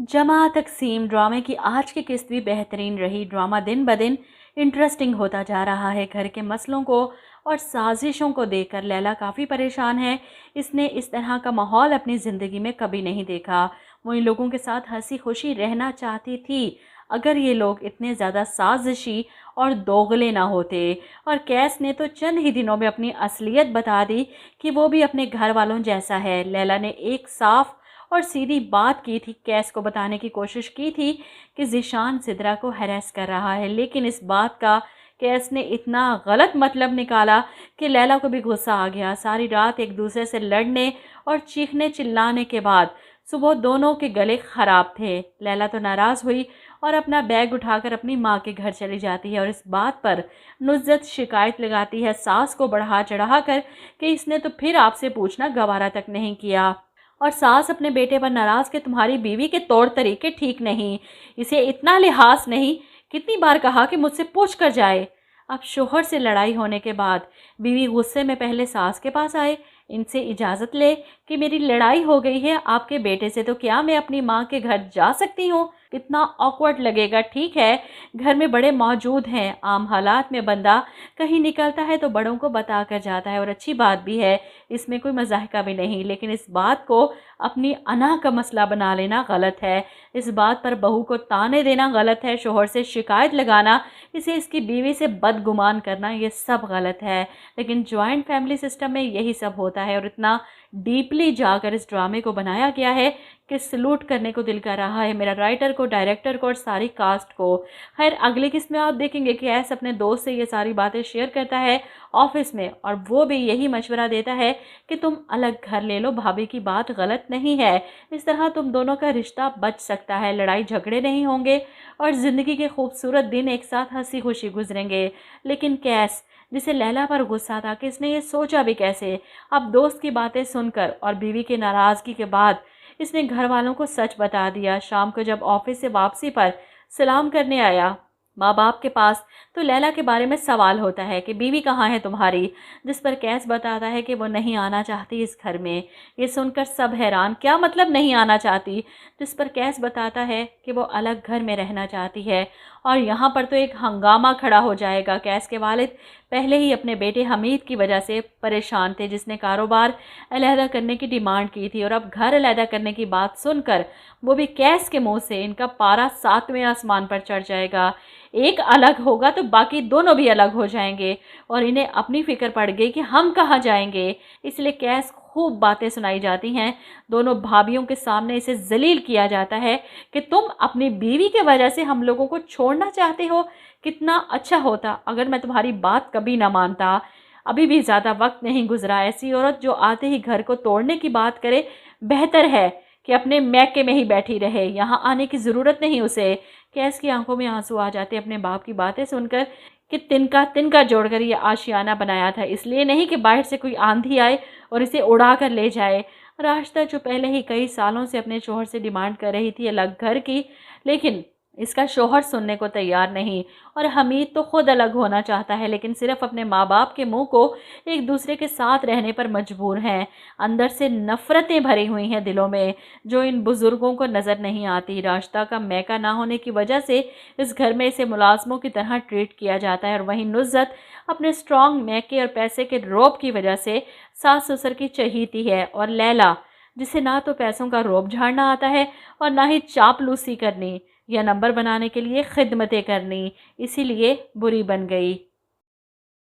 जमा तकसीम ड्रामे की आज की किस्त भी बेहतरीन रही। ड्रामा दिन ब दिन इंटरेस्टिंग होता जा रहा है। घर के मसलों को और साजिशों को देखकर लैला काफ़ी परेशान है। इसने इस तरह का माहौल अपनी ज़िंदगी में कभी नहीं देखा। वो इन लोगों के साथ हंसी खुशी रहना चाहती थी अगर ये लोग इतने ज़्यादा साजिशी और दोगले ना होते। और कैस ने तो चंद ही दिनों में अपनी असलियत बता दी कि वो भी अपने घर वालों जैसा है। लैला ने एक साफ और सीधी बात की थी। कैस को बताने की कोशिश की थी कि ज़ीशान सिद्रा को हैरेस कर रहा है, लेकिन इस बात का कैस ने इतना गलत मतलब निकाला कि लैला को भी गुस्सा आ गया। सारी रात एक दूसरे से लड़ने और चीखने चिल्लाने के बाद सुबह दोनों के गले ख़राब थे। लैला तो नाराज़ हुई और अपना बैग उठाकर अपनी माँ के घर चली जाती है और इस बात पर नुज़्ज़त शिकायत लगाती है सास को बढ़ा चढ़ा कर कि इसने तो फिर आपसे पूछना गवारा तक नहीं किया। और सास अपने बेटे पर नाराज़ कि तुम्हारी बीवी के तौर तरीके ठीक नहीं, इसे इतना लिहाज नहीं, कितनी बार कहा कि मुझसे पूछ कर जाए। अब शोहर से लड़ाई होने के बाद बीवी गुस्से में पहले सास के पास आए, इनसे इजाज़त ले कि मेरी लड़ाई हो गई है आपके बेटे से, तो क्या मैं अपनी माँ के घर जा सकती हूँ? कितना ऑकवर्ड लगेगा। ठीक है, घर में बड़े मौजूद हैं, आम हालात में बंदा कहीं निकलता है तो बड़ों को बता कर जाता है और अच्छी बात भी है, इसमें कोई मजाक भी नहीं, लेकिन इस बात को अपनी अना का मसला बना लेना गलत है। इस बात पर बहू को ताने देना गलत है, शोहर से शिकायत लगाना, इसे इसकी बीवी से बदगुमान करना, ये सब गलत है। लेकिन जॉइंट फैमिली सिस्टम में यही सब होता है और इतना डीपली जाकर इस ड्रामे को बनाया गया है कि सलूट करने को दिल कर रहा है मेरा राइटर को, डायरेक्टर को और सारी कास्ट को। खैर अगली किस्त में आप देखेंगे कि ऐस अपने दोस्त से ये सारी बातें शेयर करता है ऑफिस में और वो भी यही मशवरा देता है कि तुम अलग घर ले लो, भाभी की बात गलत नहीं है, इस तरह तुम दोनों का रिश्ता बच सकता है, लड़ाई झगड़े नहीं होंगे और ज़िंदगी के खूबसूरत दिन एक साथ हंसी खुशी गुजरेंगे। लेकिन कैस, जिसे लैला पर गुस्सा था कि इसने ये सोचा भी कैसे, अब दोस्त की बातें सुनकर और बीवी की नाराज़गी के बाद इसने घर वालों को सच बता दिया। शाम को जब ऑफिस से वापसी पर सलाम करने आया माँ बाप के पास, तो लैला के बारे में सवाल होता है कि बीवी कहाँ है तुम्हारी, जिस पर कैस बताता है कि वो नहीं आना चाहती इस घर में। ये सुनकर सब हैरान, क्या मतलब नहीं आना चाहती, जिस पर कैस बताता है कि वो अलग घर में रहना चाहती है। और यहाँ पर तो एक हंगामा खड़ा हो जाएगा। कैस के वालिद पहले ही अपने बेटे हमीद की वजह से परेशान थे, जिसने कारोबार अलहदा करने की डिमांड की थी, और अब घर अलहदा करने की बात सुनकर वो भी कैस के मुंह से इनका पारा 7वें आसमान पर चढ़ जाएगा। एक अलग होगा तो बाकी दोनों भी अलग हो जाएंगे और इन्हें अपनी फिक्र पड़ गई कि हम कहाँ जाएंगे। इसलिए कैस खूब बातें सुनाई जाती हैं। दोनों भाभियों के सामने इसे जलील किया जाता है कि तुम अपनी बीवी के वजह से हम लोगों को छोड़ना चाहते हो। कितना अच्छा होता अगर मैं तुम्हारी बात कभी ना मानता। अभी भी ज़्यादा वक्त नहीं गुजरा, ऐसी औरत जो आते ही घर को तोड़ने की बात करे, बेहतर है कि अपने मैके में ही बैठी रहे, यहाँ आने की ज़रूरत नहीं उसे। कैस की आंखों में आंसू आ जाते अपने बाप की बातें सुनकर कि तिनका तिनका जोड़कर ये आशियाना बनाया था, इसलिए नहीं कि बाहर से कोई आंधी आए और इसे उड़ा कर ले जाए। रास्ता जो पहले ही कई सालों से अपने शोहर से डिमांड कर रही थी अलग घर की, लेकिन इसका शोहर सुनने को तैयार नहीं। और हमीद तो खुद अलग होना चाहता है, लेकिन सिर्फ अपने माँ बाप के मुंह को एक दूसरे के साथ रहने पर मजबूर हैं। अंदर से नफ़रतें भरी हुई हैं दिलों में, जो इन बुज़ुर्गों को नज़र नहीं आती। रास्ता का मैका ना होने की वजह से इस घर में इसे मुलाजमों की तरह ट्रीट किया जाता है, और वहीं नुज़्ज़त अपने स्ट्रॉन्ग मैके और पैसे के रौब की वजह से सास ससुर की चहीती है। और लैला, जिसे ना तो पैसों का रौब झाड़ना आता है और ना ही चापलूसी करनी या नंबर बनाने के लिए खिदमतें करनी, इसीलिए बुरी बन गई।